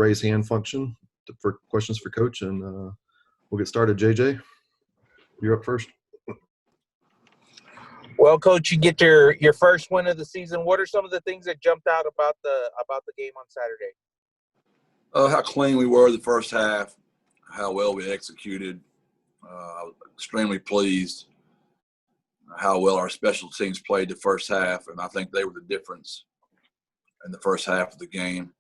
raise hand function for questions for Coach, and we'll get started. JJ, you're up first. Well, Coach, you get your first win of the season. What are some of the things that jumped out about the game on Saturday? How clean we were the first half, how well we executed. I was extremely pleased how well our special teams played the first half, and I think they were the difference in the first half of the game.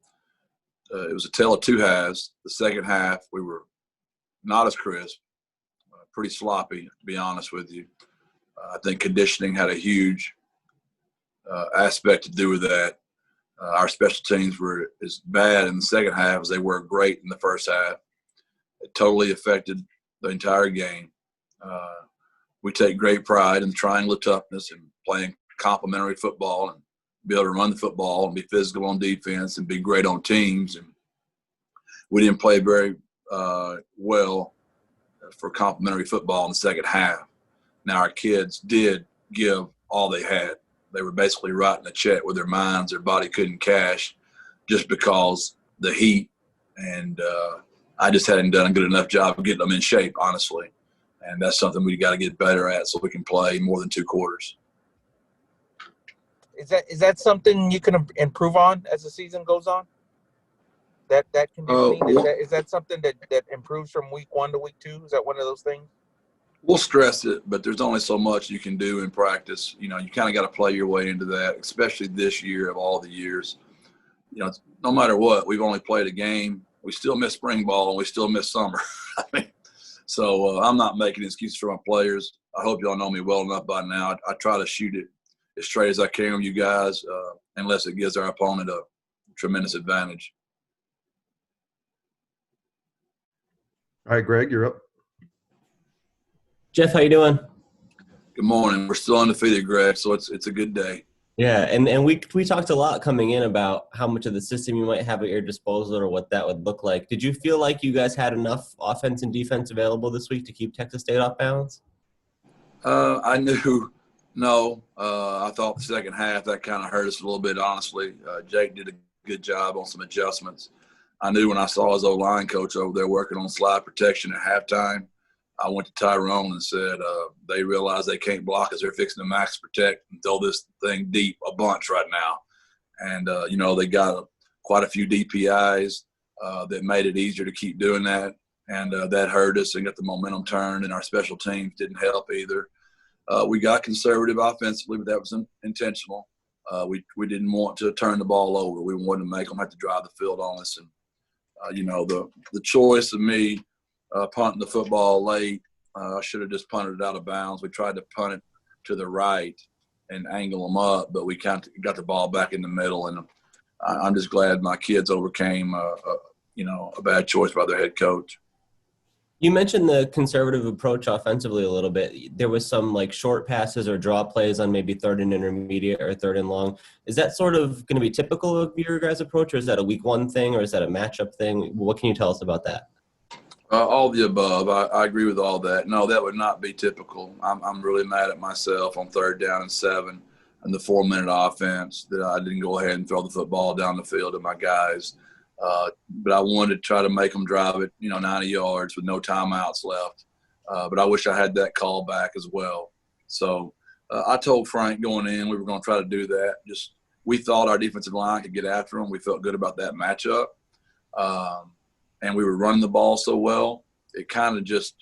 It was a tale of two halves. The second half, we were not as crisp, pretty sloppy, to be honest with you. I think conditioning had a huge aspect to do with that. Our special teams were as bad in the second half as they were great in the first half. It totally affected the entire game. We take great pride in the triangle of toughness and playing complementary football and be able to run the football and be physical on defense and be great on teams. And we didn't play very well for complementary football in the second half. Now, our kids did give all they had. They were basically writing a check with their minds. Their body couldn't cash just because the heat. And I just hadn't done a good enough job of getting them in shape, honestly. And that's something we got to get better at so we can play more than 2 quarters. Is that something you can improve on as the season goes on? That conditioning, is that something that improves from week 1 to week 2? Is that one of those things? We'll stress it, but there's only so much you can do in practice. You kind of got to play your way into that, especially this year of all the years. No matter what, we've only played a game. We still miss spring ball and we still miss summer. So I'm not making excuses for my players. I hope y'all know me well enough by now. I try to shoot it as straight as I can with you guys, unless it gives our opponent a tremendous advantage. All right, Greg, you're up. Jeff, how you doing? Good morning. We're still undefeated, Greg, so it's a good day. Yeah, and we talked a lot coming in about how much of the system you might have at your disposal or what that would look like. Did you feel like you guys had enough offense and defense available this week to keep Texas State off balance? I knew no. I thought the second half that kind of hurt us a little bit, honestly. Jake did a good job on some adjustments. I knew when I saw his O-line coach over there working on slide protection at halftime, I went to Tyrone and said they realize they can't block us. They're fixing to max protect and throw this thing deep a bunch right now. And, they got quite a few DPIs that made it easier to keep doing that. And that hurt us and got the momentum turned, and our special teams didn't help either. We got conservative offensively, but that was intentional. We didn't want to turn the ball over. We wanted to make them have to drive the field on us. And, the choice of me punting the football late, I should have just punted it out of bounds. We tried to punt it to the right and angle them up, but we kind of got the ball back in the middle. And I'm just glad my kids overcame, a bad choice by their head coach. You mentioned the conservative approach offensively a little bit. There was some short passes or draw plays on maybe 3rd and intermediate or 3rd and long. Is that sort of going to be typical of your guys' approach, or is that a week 1 thing, or is that a matchup thing? What can you tell us about that? All the above. I agree with all that. No, that would not be typical. I'm really mad at myself on 3rd down and 7 and the 4-minute offense that I didn't go ahead and throw the football down the field to my guys. But I wanted to try to make them drive it, 90 yards with no timeouts left. But I wish I had that call back as well. So I told Frank going in we were going to try to do that. We thought our defensive line could get after them. We felt good about that matchup. And we were running the ball so well, it kind of just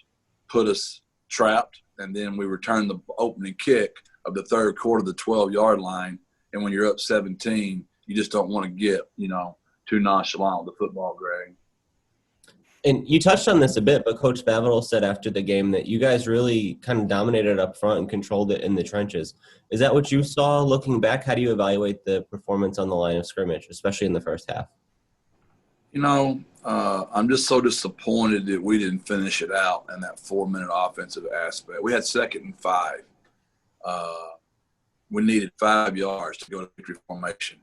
put us trapped. And then we returned the opening kick of the 3rd quarter, the 12-yard line. And when you're up 17, you just don't want to get, too nonchalant with the football, Greg. And you touched on this a bit, but Coach Bavital said after the game that you guys really kind of dominated up front and controlled it in the trenches. Is that what you saw looking back? How do you evaluate the performance on the line of scrimmage, especially in the first half? I'm just so disappointed that we didn't finish it out in that 4-minute offensive aspect. We had 2nd and 5. We needed 5 yards to go to victory formation.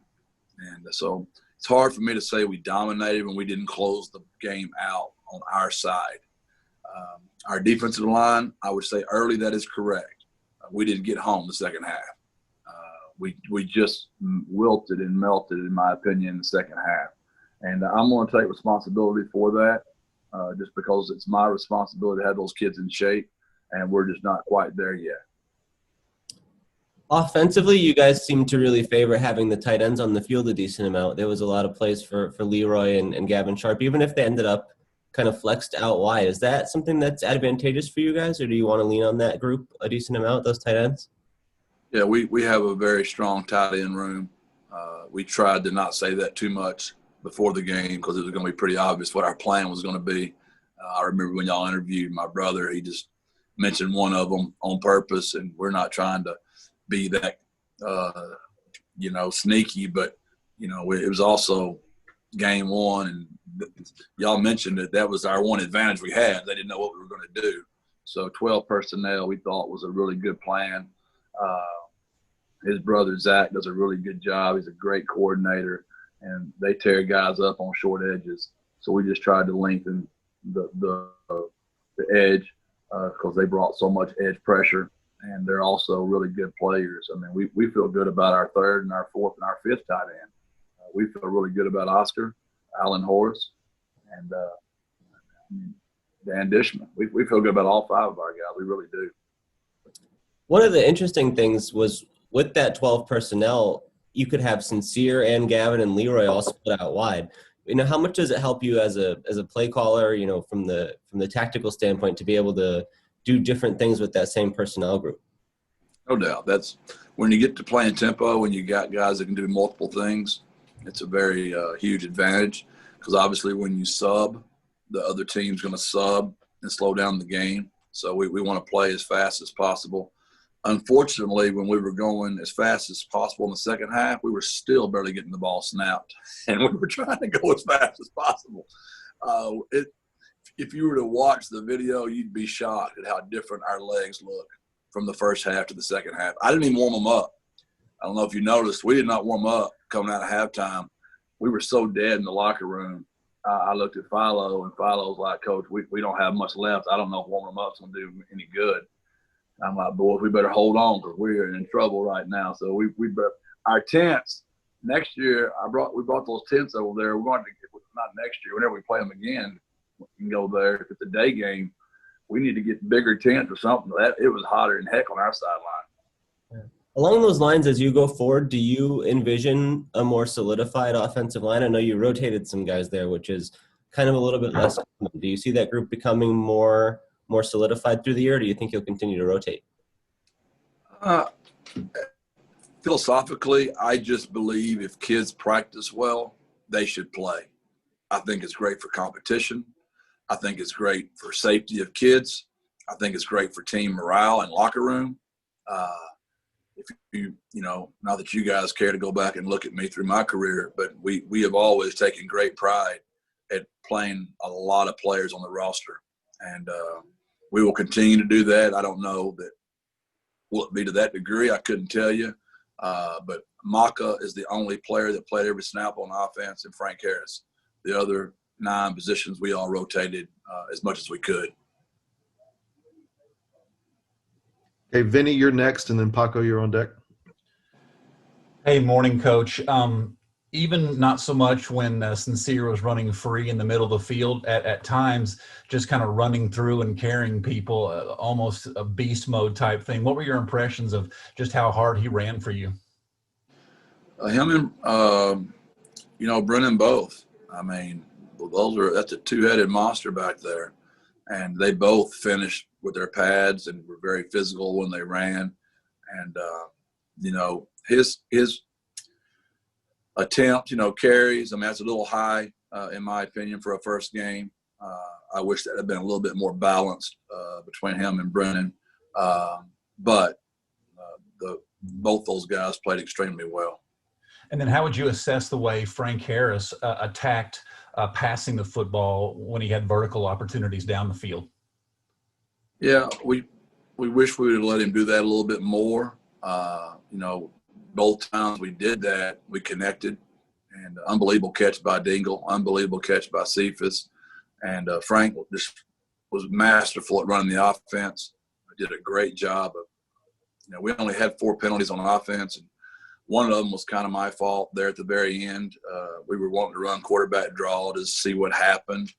And so it's hard for me to say we dominated when we didn't close the game out on our side. Our defensive line, I would say early that is correct. We didn't get home the second half. We just wilted and melted, in my opinion, in the second half. And I'm going to take responsibility for that just because it's my responsibility to have those kids in shape, and we're just not quite there yet. Offensively, you guys seem to really favor having the tight ends on the field a decent amount. There was a lot of plays for Leroy and Gavin Sharp, even if they ended up kind of flexed out wide. Is that something that's advantageous for you guys, or do you want to lean on that group a decent amount, those tight ends? Yeah, we have a very strong tight end room. We tried to not say that too much before the game because it was going to be pretty obvious what our plan was going to be. I remember when y'all interviewed my brother, he just mentioned one of them on purpose, and we're not trying to be that, sneaky, but, it was also game one, and y'all mentioned that was our one advantage we had. They didn't know what we were going to do. So 12 personnel we thought was a really good plan. His brother, Zach, does a really good job. He's a great coordinator, and they tear guys up on short edges. So we just tried to lengthen the edge because they brought so much edge pressure, and they're also really good players. I mean, we feel good about our third and our fourth and our fifth tight end. We feel really good about Oscar, Alan Horace, and Dan Dishman. We feel good about all five of our guys. We really do. One of the interesting things was with that 12 personnel, you could have Sincere and Gavin and Leroy all split out wide. How much does it help you as a play caller, from the tactical standpoint, to be able to do different things with that same personnel group? No doubt. That's when you get to playing tempo and you got guys that can do multiple things, it's a very huge advantage because obviously when you sub, the other team's going to sub and slow down the game. So we want to play as fast as possible. Unfortunately, when we were going as fast as possible in the second half, we were still barely getting the ball snapped, and we were trying to go as fast as possible. If you were to watch the video, you'd be shocked at how different our legs look from the first half to the second half. I didn't even warm them up. I don't know if you noticed, we did not warm up coming out of halftime. We were so dead in the locker room. I looked at Philo, and Philo's like, Coach, we don't have much left. I don't know if warming them up's going to do any good. I'm like, boys, we better hold on because we're in trouble right now. So we better, our tents next year. We brought those tents over there. We're going to get, not next year, whenever we play them again, we can go there. If it's a day game, we need to get bigger tents or something. It was hotter than heck on our sideline. Along those lines, as you go forward, do you envision a more solidified offensive line? I know you rotated some guys there, which is kind of a little bit less common. Do you see that group becoming more solidified through the year, or do you think you'll continue to rotate? Philosophically, I just believe if kids practice well, they should play. I think it's great for competition. I think it's great for safety of kids. I think it's great for team morale and locker room. If not that you guys care to go back and look at me through my career, but we have always taken great pride at playing a lot of players on the roster. And we will continue to do that. I don't know that will it be to that degree. I couldn't tell you. But Maka is the only player that played every snap on offense, and Frank Harris. The other 9 positions we all rotated as much as we could. Okay, Vinny, you're next, and then Paco, you're on deck. Hey, morning, Coach. Even not so much when Sincere was running free in the middle of the field, at times just kind of running through and carrying people, almost a beast mode type thing. What were your impressions of just how hard he ran for you? Him and, Brennan both. I mean, that's a two-headed monster back there. And they both finished with their pads and were very physical when they ran. And, his attempt, carries, that's a little high, in my opinion, for a first game. I wish that had been a little bit more balanced between him and Brennan. But both those guys played extremely well. And then how would you assess the way Frank Harris attacked passing the football when he had vertical opportunities down the field? Yeah, we wish we would have let him do that a little bit more. Both times we did that, we connected. And unbelievable catch by Dingle, unbelievable catch by Cephas. And Frank just was masterful at running the offense. Did a great job of, we only had 4 penalties on offense, and One of them was kind of my fault there at the very end. We were wanting to run quarterback draw to see what happened.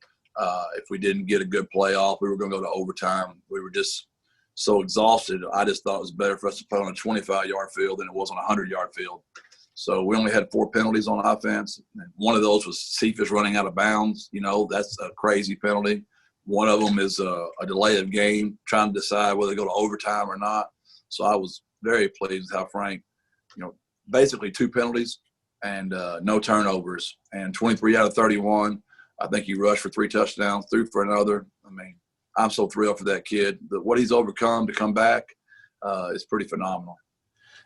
If we didn't get a good playoff, we were going to go to overtime. We were just so exhausted. I just thought it was better for us to play on a 25-yard field than it was on a 100-yard field. So we only had 4 penalties on offense. And one of those was Cephas running out of bounds. You know, that's a crazy penalty. One of them is a delay of game, trying to decide whether to go to overtime or not. So I was very pleased with how Frank, you know, basically 2 penalties and no turnovers. And 23 out of 31, I think he rushed for 3 touchdowns, threw for another. I mean, I'm so thrilled for that kid. What he's overcome to come back is pretty phenomenal.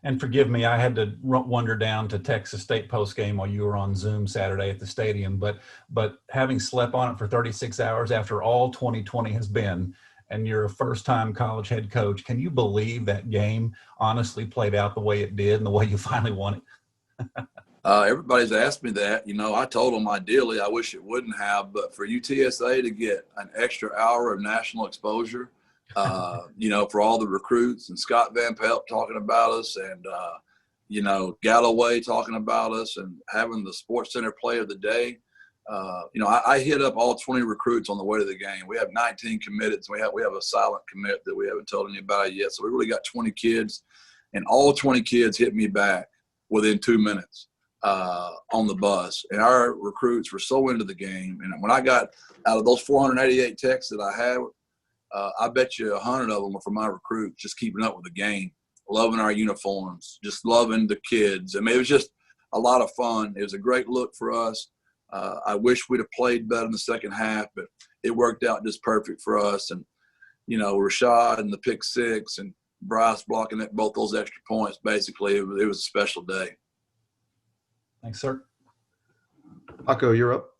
And forgive me, I had to wander down to Texas State postgame while you were on Zoom Saturday at the stadium. But having slept on it for 36 hours after all 2020 has been, and you're a first-time college head coach, can you believe that game honestly played out the way it did and the way you finally won it? Everybody's asked me that. You know, I told them ideally I wish it wouldn't have, but for UTSA to get an extra hour of national exposure, you know, for all the recruits and Scott Van Pelt talking about us and, you know, Galloway talking about us and having the Sports Center Player of the Day. You know, I hit up all 20 recruits on the way to the game. We have 19 committed. So we have a silent commit that we haven't told anybody yet. So we really got 20 kids, and all 20 kids hit me back within 2 minutes on the bus. And our recruits were so into the game. And when I got out of those 488 texts that I had, I bet you 100 of them were from my recruits, just keeping up with the game, loving our uniforms, just loving the kids. I mean, it was just a lot of fun. It was a great look for us. I wish we'd have played better in the second half, but it worked out just perfect for us. And, you know, Rashad and the pick 6 and Bryce blocking both those extra points, basically, it was a special day. Thanks, sir. Paco, you're up.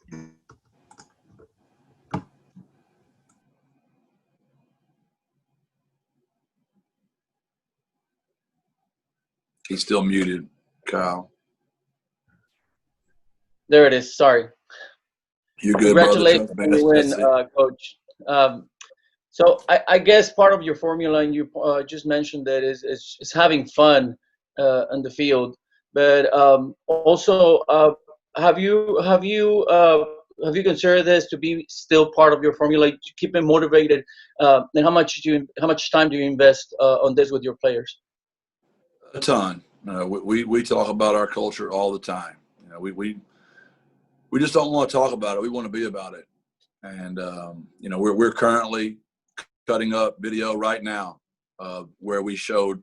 He's still muted, Kyle. There it is. Sorry. You're good, Congratulations brother. on the win, Coach. So I guess part of your formula, and you just mentioned that is having fun on the field. But also, have you considered this to be still part of your formula to keep them motivated? And how much time do you invest on this with your players? A ton. We talk about our culture all the time. You know, we just don't want to talk about it. We want to be about it. And you know, we're currently cutting up video right now where we showed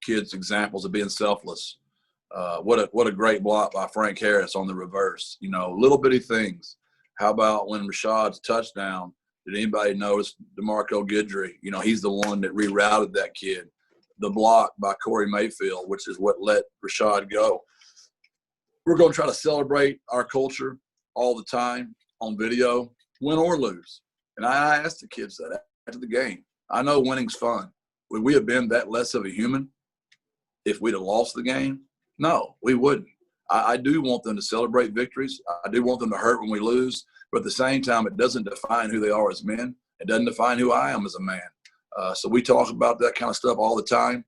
kids examples of being selfless. What a great block by Frank Harris on the reverse. You know, little bitty things. How about when Rashad's touchdown? Did anybody notice DeMarco Guidry? You know, he's the one that rerouted that kid. The block by Corey Mayfield, which is what let Rashad go. We're going to try to celebrate our culture all the time on video, win or lose. And I asked the kids that after the game. I know winning's fun. Would we have been that less of a human if we'd have lost the game? No, we wouldn't. I do want them to celebrate victories. I do want them to hurt when we lose. But at the same time, it doesn't define who they are as men. It doesn't define who I am as a man. So we talk about that kind of stuff all the time.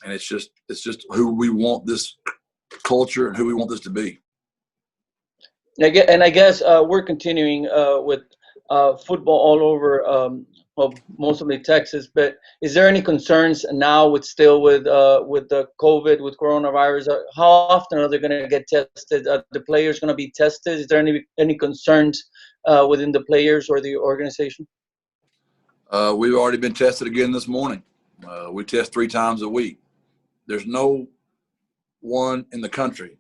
And it's just who we want this culture and who we want this to be. And I guess we're continuing with football all over, well, mostly Texas. But is there any concerns now with the COVID, with coronavirus? How often are they going to get tested? Are the players going to be tested? Is there any concerns within the players or the organization? We've already been tested again this morning. We test 3 times a week. There's no one in the country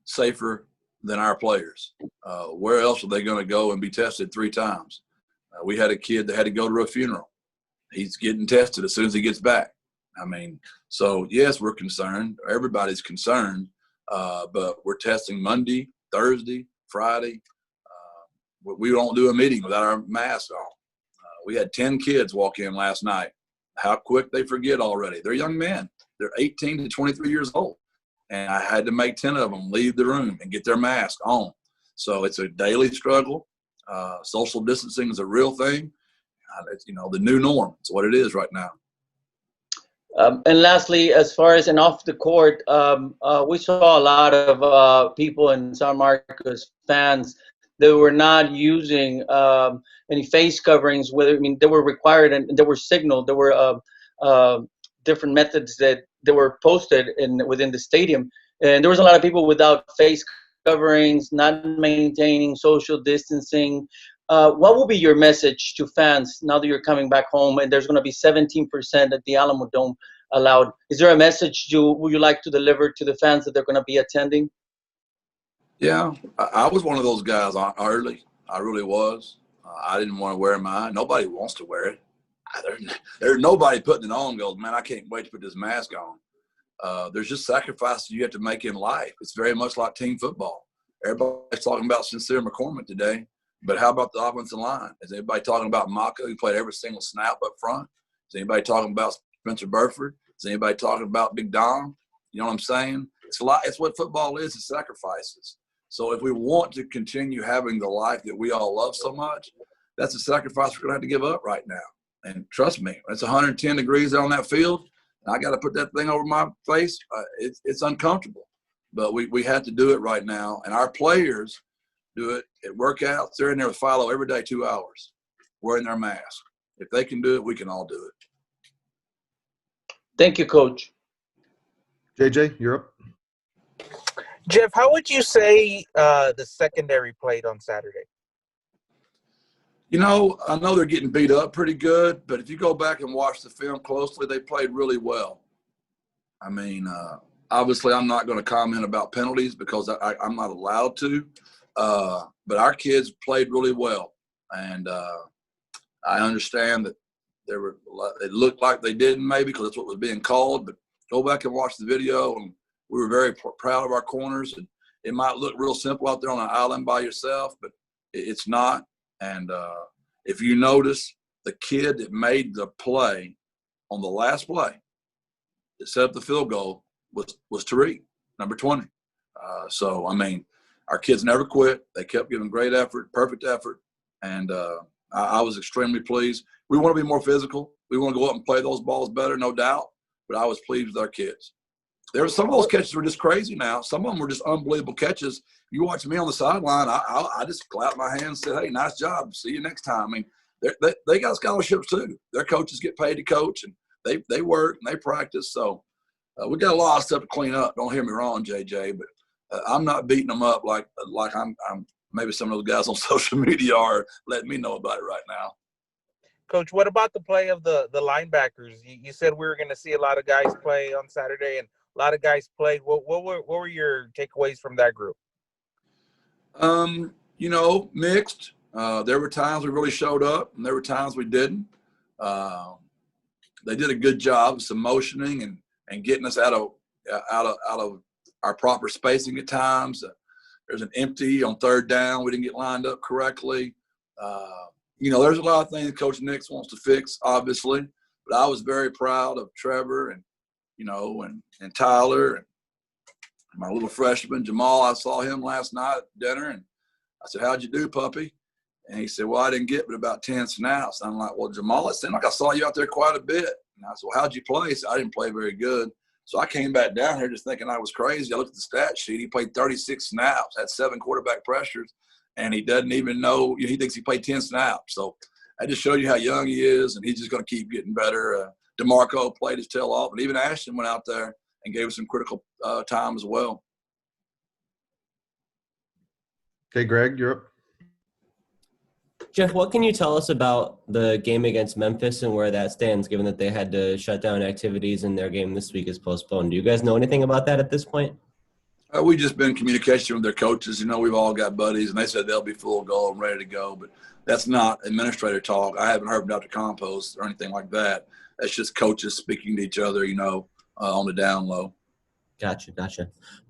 safer than our players. Where else are they going to go and be tested 3 times? We had a kid that had to go to a funeral. He's getting tested as soon as he gets back. I mean, so yes, we're concerned. Everybody's concerned, but we're testing Monday, Thursday, Friday. We don't do a meeting without our mask on. We had 10 kids walk in last night. How quick they forget already. They're young men. They're 18 to 23 years old. And I had to make 10 of them leave the room and get their mask on. So it's a daily struggle. Social distancing is a real thing. It's, you know, the new norm. It's what it is right now. And lastly, as far as and off the court, we saw a lot of people in San Marcos, fans, that were not using any face coverings. Whether, I mean, they were required and they were signaled. There were different methods that they were posted within the stadium, and there was a lot of people without face coverings, not maintaining social distancing. What will be your message to fans now that you're coming back home and there's going to be 17% at the Alamo Dome allowed? Is there a message would you like to deliver to the fans that they're going to be attending? Yeah, I was one of those guys early. I really was. I didn't want to wear mine. Nobody wants to wear it. There's nobody putting it on goes, man, I can't wait to put this mask on. There's just sacrifices you have to make in life. It's very much like team football. Everybody's talking about Sincere McCormick today, but how about the offensive line? Is anybody talking about Maka, who played every single snap up front? Is anybody talking about Spencer Burford? Is anybody talking about Big Dom? You know what I'm saying? It's what football is. It's sacrifices. So if we want to continue having the life that we all love so much, that's a sacrifice we're going to have to give up right now. And trust me, it's 110 degrees on that field, and I got to put that thing over my face. It's uncomfortable, but we have to do it right now. And our players do it at workouts. They're in there with Philo every day, 2 hours, wearing their mask. If they can do it, we can all do it. Thank you, Coach. JJ, you're up. Jeff, how would you say the secondary played on Saturday? You know, I know they're getting beat up pretty good, but if you go back and watch the film closely, they played really well. I mean, obviously I'm not going to comment about penalties because I'm not allowed to, but our kids played really well. And I understand that it looked like they didn't maybe because that's what was being called, but go back and watch the video, and we were very proud of our corners. And it might look real simple out there on an island by yourself, but it's not. And if you notice, the kid that made the play on the last play that set up the field goal was Tariq, number 20. So, I mean, our kids never quit. They kept giving great effort, perfect effort. And I was extremely pleased. We want to be more physical. We want to go up and play those balls better, no doubt. But I was pleased with our kids. There were some of those catches were just crazy now. Some of them were just unbelievable catches. You watch me on the sideline, I just clapped my hands and said, hey, nice job. See you next time. I mean, they got scholarships too. Their coaches get paid to coach, and they work and they practice. So we got a lot of stuff to clean up. Don't hear me wrong, JJ, but I'm not beating them up like I'm maybe some of those guys on social media are letting me know about it right now. Coach, what about the play of the linebackers? You said we were going to see a lot of guys play on Saturday, and a lot of guys played. What were your takeaways from that group? You know, mixed. There were times we really showed up, and there were times we didn't. They did a good job of some motioning and getting us out of our proper spacing at times. There's an empty on third down. We didn't get lined up correctly. You know, there's a lot of things Coach Nix wants to fix, obviously. But I was very proud of Trevor and, you know, and Tyler and my little freshman, Jamal. I saw him last night at dinner, and I said, how'd you do, puppy? And he said, well, I didn't get but about 10 snaps. I'm like, well, Jamal, it seemed like I saw you out there quite a bit. And I said, well, how'd you play? He said, I didn't play very good. So I came back down here just thinking I was crazy. I looked at the stat sheet. He played 36 snaps, had 7 quarterback pressures, and he doesn't even know – he thinks he played 10 snaps. So I just showed you how young he is, and he's just going to keep getting better. DeMarco played his tail off, and even Ashton went out there and gave us some critical time as well. Okay, Greg, you're up. Jeff, what can you tell us about the game against Memphis and where that stands, given that they had to shut down activities and their game this week is postponed? Do you guys know anything about that at this point? We've just been in communication with their coaches. You know, we've all got buddies, and they said they'll be full goal and ready to go. But that's not administrator talk. I haven't heard from Dr. Compost or anything like that. That's just coaches speaking to each other, you know, on the down low. Gotcha.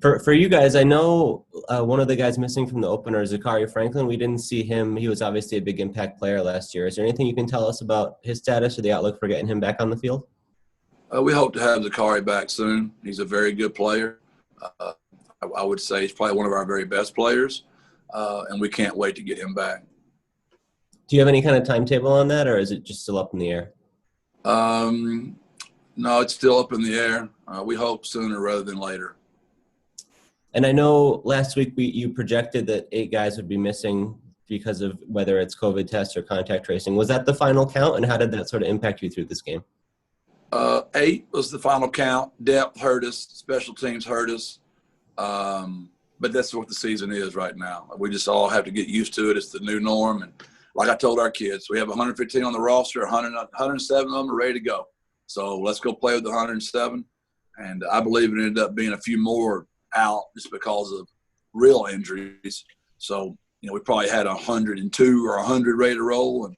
For you guys, I know one of the guys missing from the opener is Zachary Franklin. We didn't see him. He was obviously a big impact player last year. Is there anything you can tell us about his status or the outlook for getting him back on the field? We hope to have Zachary back soon. He's a very good player. I would say he's probably one of our very best players, and we can't wait to get him back. No, it's still up in the air. We hope sooner rather than later. And I know last week you projected that 8 guys would be missing because of whether it's COVID tests or contact tracing. Was that the final count, and how did that sort of impact you through this game? 8 was the final count. Depth hurt us. Special teams hurt us. But that's what the season is right now. We just all have to get used to it. It's the new norm. And like I told our kids, we have 115 on the roster. 107 of them are ready to go. So let's go play with the 107. And I believe it ended up being a few more out just because of real injuries. So, we probably had 102 or 100 ready to roll. And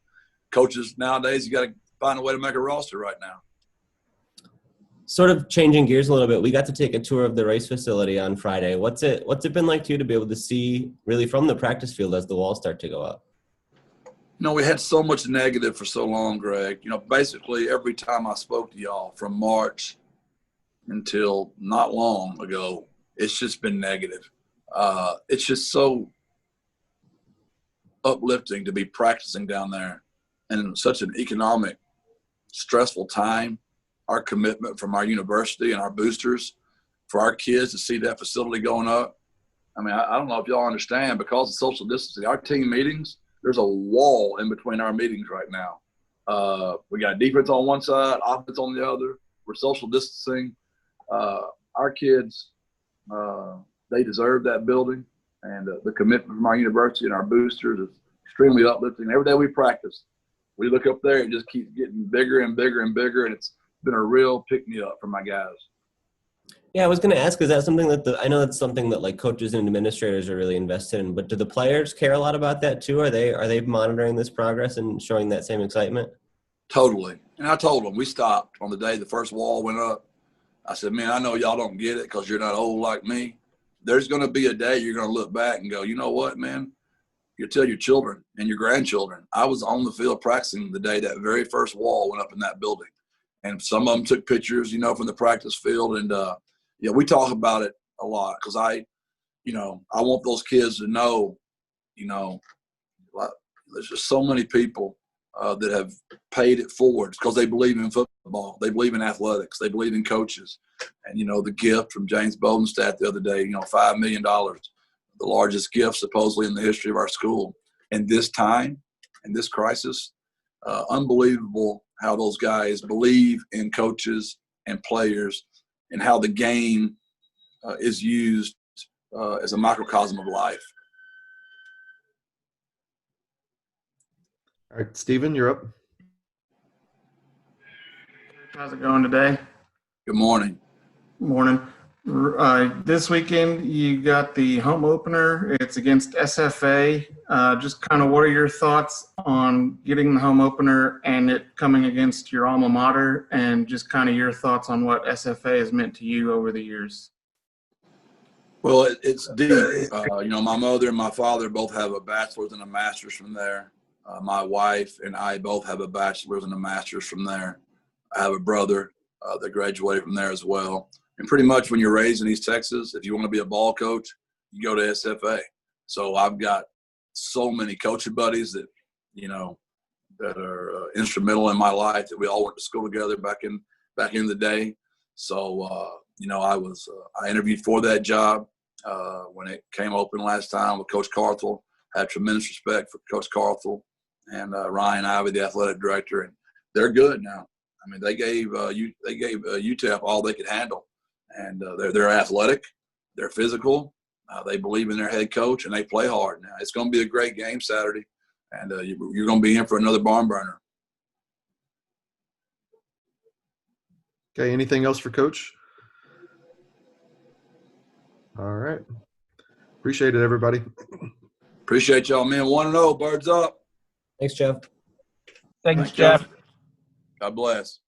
coaches nowadays, you got to find a way to make a roster right now. Sort of changing gears a little bit, we got to take a tour of the race facility on Friday. What's it been like to you to be able to see really from the practice field as the walls start to go up? We had so much negative for so long, Greg. Basically every time I spoke to y'all from March until not long ago, it's just been negative. It's just so uplifting to be practicing down there in such an economic, stressful time. Our commitment from our university and our boosters for our kids to see that facility going up. I don't know if y'all understand, because of social distancing, our team meetings, there's a wall in between our meetings right now. We got defense on one side, offense on the other. We're social distancing. Our kids, they deserve that building, and the commitment from our university and our boosters is extremely uplifting. Every day we practice, we look up there and it just keeps getting bigger and bigger and bigger, and it's been a real pick-me-up for my guys. Yeah, I was going to ask, is that something that I know that's something that like coaches and administrators are really invested in, but do the players care a lot about that too? Are they monitoring this progress and showing that same excitement? Totally. And I told them, we stopped on the day the first wall went up. I said, man, I know y'all don't get it because you're not old like me. There's going to be a day you're going to look back and go, you know what, man? You tell your children and your grandchildren, I was on the field practicing the day that very first wall went up in that building. And some of them took pictures, from the practice field. And, we talk about it a lot because I want those kids to know, there's just so many people that have paid it forward because they believe in football. They believe in athletics. They believe in coaches. And, the gift from James Bodenstadt the other day, $5 million, the largest gift supposedly in the history of our school. And this time, in this crisis, unbelievable how those guys believe in coaches and players and how the game is used as a microcosm of life. All right, Steven, you're up. How's it going today? Good morning. Morning. This weekend, you got the home opener. It's against SFA. Just kind of what are your thoughts on getting the home opener and it coming against your alma mater, and just kind of your thoughts on what SFA has meant to you over the years? Well, it's deep. My mother and my father both have a bachelor's and a master's from there. My wife and I both have a bachelor's and a master's from there. I have a brother that graduated from there as well. And pretty much when you're raised in East Texas, if you want to be a ball coach, you go to SFA. So I've got so many coaching buddies that, that are instrumental in my life, that we all went to school together back in the day. So, I interviewed for that job when it came open last time with Coach Carthel. I had tremendous respect for Coach Carthel and Ryan Ivey, the athletic director, and they're good now. They gave UTEP all they could handle. And they're athletic, they're physical, they believe in their head coach, and they play hard. Now it's going to be a great game Saturday, and you're going to be in for another barn burner. Okay, anything else for Coach? All right. Appreciate it, everybody. Appreciate y'all, man. 1-0, birds up. Thanks, Jeff. Thanks, Jeff. God bless.